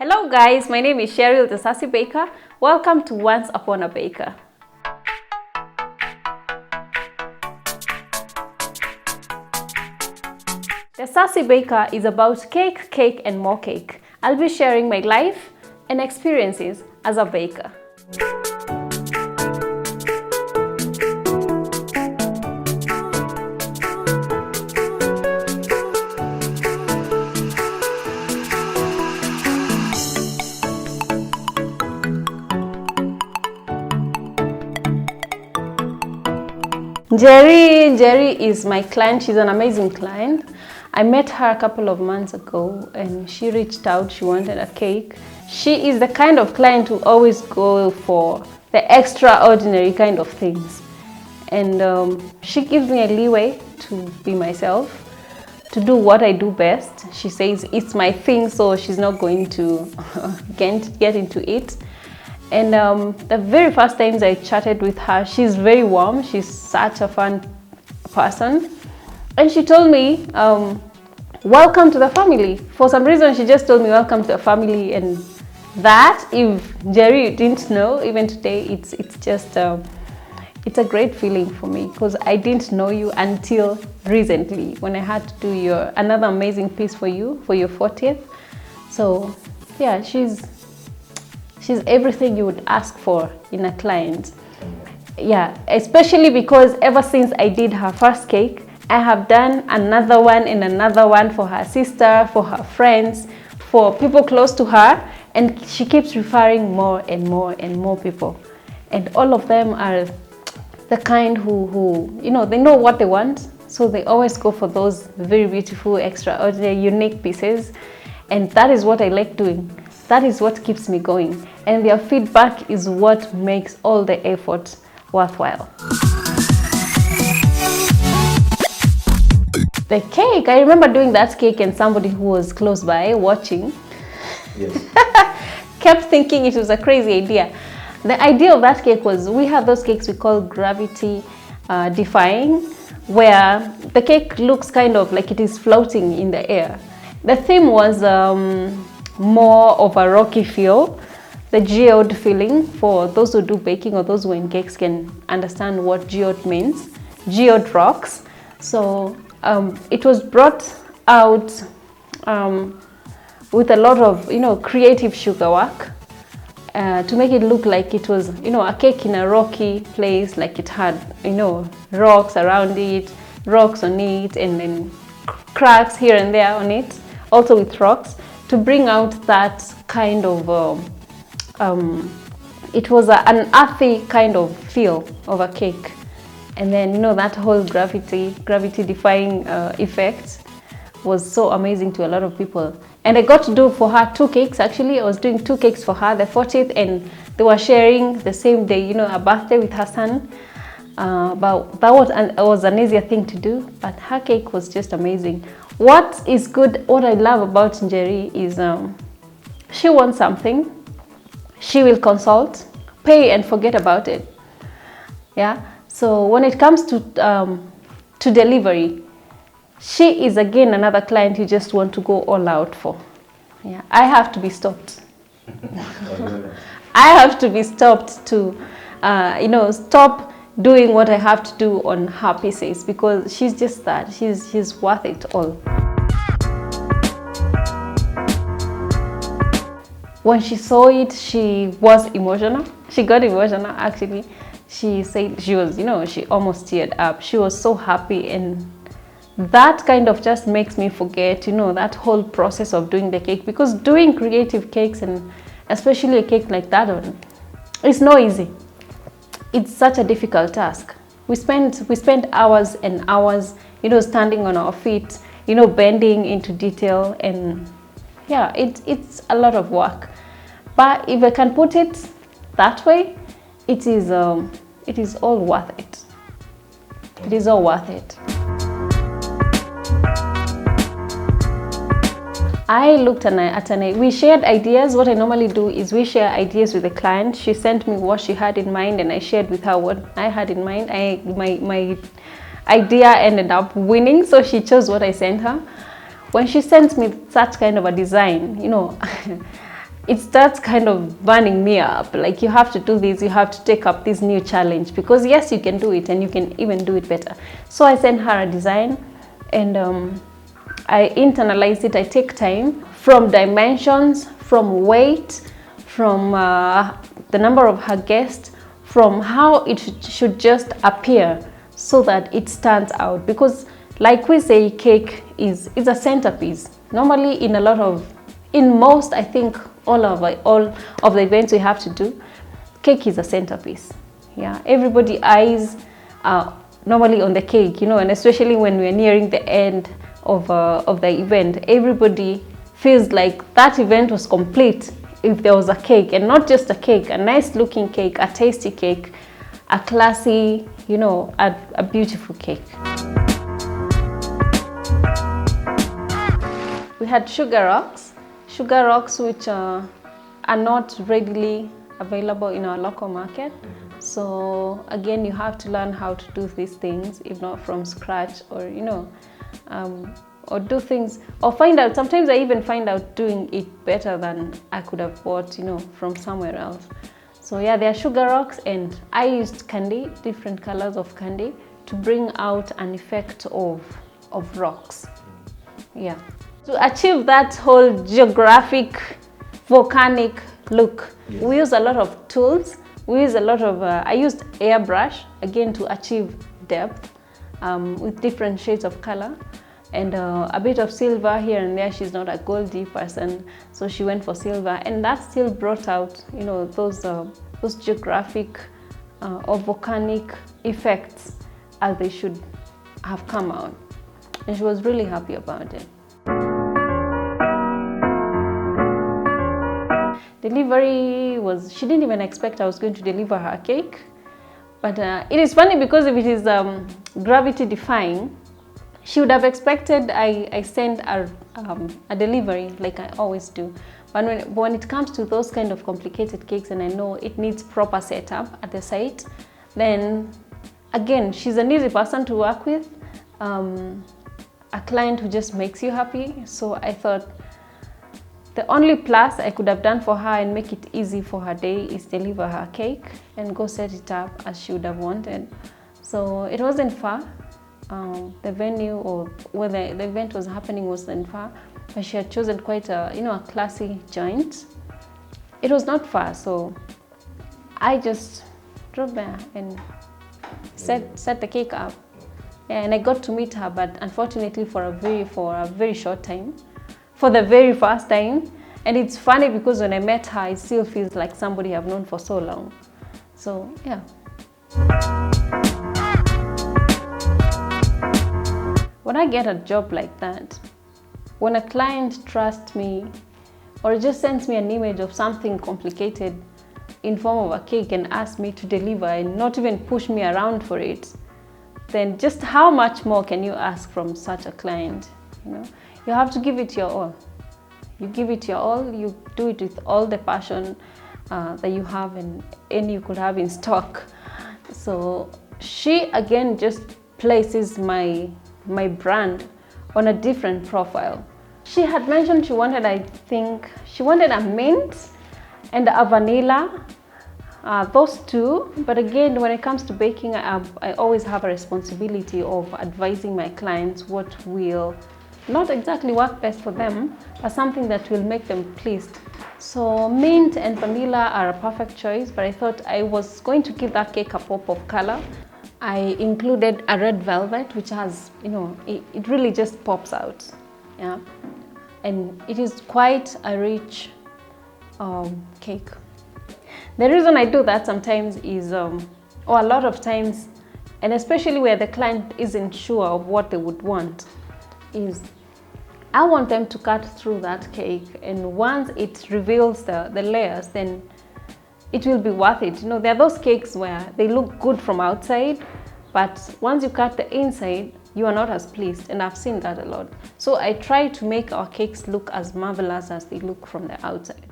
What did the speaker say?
Hello guys, my name is Cheryl the Sassy Baker. Welcome to Once Upon a Baker. The Sassy Baker is about cake, cake and more cake. I'll be sharing my life and experiences as a baker. Njeri is my client. She's an amazing client. I met her a couple of months ago and she reached out. She wanted a cake. She is the kind of client who always go for the extraordinary kind of things. And she gives me a leeway to be myself, to do what I do best. She says it's my thing, so she's not going to get into it. And the very first times I chatted with her, she's very warm. She's such a fun person. And she told me, welcome to the family. For some reason, she just told me, welcome to the family. And that, if Njeri didn't know, even today, it's just, it's a great feeling for me because I didn't know you until recently when I had to do another amazing piece for you for your 40th. So yeah, she's everything you would ask for in a client. Yeah, especially because ever since I did her first cake, I have done another one and another one for her sister, for her friends, for people close to her, and she keeps referring more and more and more people. And all of them are the kind who you know, they know what they want, so they always go for those very beautiful, extraordinary, unique pieces. And that is what I like doing. That is what keeps me going. And their feedback is what makes all the effort worthwhile. The cake, I remember doing that cake and somebody who was close by watching kept thinking it was a crazy idea. The idea of that cake was, we have those cakes we call gravity defying, where the cake looks kind of like it is floating in the air. The theme was more of a rocky feel, the geode feeling. For those who do baking or those who are in cakes can understand what geode means, geode rocks. So it was brought out with a lot of, you know, creative sugar work to make it look like it was, you know, a cake in a rocky place, like it had, you know, rocks around it, rocks on it, and then cracks here and there on it, also with rocks, to bring out that kind of, it was an earthy kind of feel of a cake. And then, you know, that whole gravity defying effect was so amazing to a lot of people. And I got to do for her 2 cakes, actually. I was doing 2 cakes for her, the 40th, and they were sharing the same day, you know, a birthday with her son. But that was an easier thing to do, but her cake was just amazing. What is good, what I love about Njeri is she wants something, she will consult, pay and forget about it. Yeah, so when it comes to delivery, she is again another client you just want to go all out for. Yeah, I have to be stopped. I have to be stopped to, you know, stop doing what I have to do on her pieces, because she's just that. She's worth it all. When she saw it, she was emotional. She got emotional, actually. She said she was, you know, she almost teared up. She was so happy, and that kind of just makes me forget, you know, that whole process of doing the cake, because doing creative cakes, and especially a cake like that one, it's not easy. It's such a difficult task. We spend hours and hours, you know, standing on our feet, you know, bending into detail, and yeah, it's a lot of work. But if I can put it that way, it is all worth it. It is all worth it. I looked at we shared ideas. What I normally do is we share ideas with the client. She sent me what she had in mind and I shared with her what I had in mind. My idea ended up winning, so she chose what I sent her. When she sent me such kind of a design, you know, it starts kind of burning me up. Like, you have to do this, you have to take up this new challenge, because yes, you can do it and you can even do it better. So I sent her a design, and I internalize it. I take time from dimensions, from weight, from the number of her guests, from how it should just appear so that it stands out. Because like we say, cake is a centerpiece. Normally in most, I think all of the events we have to do, cake is a centerpiece. Yeah, everybody eyes normally on the cake, and especially when we're nearing the end of the event, everybody feels like that event was complete if there was a cake, and not just a cake, a nice looking cake, a tasty cake, a classy, a beautiful cake. We had sugar rocks which are not readily available in our local market. So again, you have to learn how to do these things, if not from scratch, or or do things, or find out. Sometimes I even find out doing it better than I could have bought, from somewhere else. So yeah, there are sugar rocks, and I used candy, different colors of candy, to bring out an effect of rocks. Yeah. To achieve that whole geographic, volcanic look, yes, we use a lot of tools. We use a lot of, I used airbrush, again, to achieve depth with different shades of color. And a bit of silver here and there. She's not a goldy person, so she went for silver, and that still brought out, those geographic or volcanic effects as they should have come out. And she was really happy about it. Delivery was, she didn't even expect I was going to deliver her cake. But it is funny, because if it is gravity defying, she would have expected I send a delivery like I always do. But when it comes to those kind of complicated cakes, and I know it needs proper setup at the site, then again, she's an easy person to work with, a client who just makes you happy. So I thought the only plus I could have done for her and make it easy for her day is deliver her cake and go set it up as she would have wanted. So it wasn't far. The venue, or where the event was happening, wasn't far, but she had chosen quite a classy joint. It was not far, so I just drove there and set the cake up. Yeah, and I got to meet her, but unfortunately for a very short time, for the very first time. And it's funny, because when I met her, it still feels like somebody I've known for so long. So yeah. When I get a job like that, when a client trusts me or just sends me an image of something complicated in form of a cake and asks me to deliver and not even push me around for it, then just how much more can you ask from such a client? You have to give it your all. You give it your all, you do it with all the passion that you have and you could have in stock. So she again just places my brand on a different profile. She had mentioned she wanted, I think, she wanted a mint and a vanilla, those two. But again, when it comes to baking, I always have a responsibility of advising my clients what will not exactly work best for them, but something that will make them pleased. So mint and vanilla are a perfect choice, but I thought I was going to give that cake a pop of color. I included a red velvet, which has, it really just pops out, yeah. And it is quite a rich cake. The reason I do that sometimes is, or a lot of times, and especially where the client isn't sure of what they would want, is I want them to cut through that cake, and once it reveals the layers, then it will be worth it. There are those cakes where they look good from outside, but once you cut the inside, you are not as pleased, and I've seen that a lot. So I try to make our cakes look as marvelous as they look from the outside.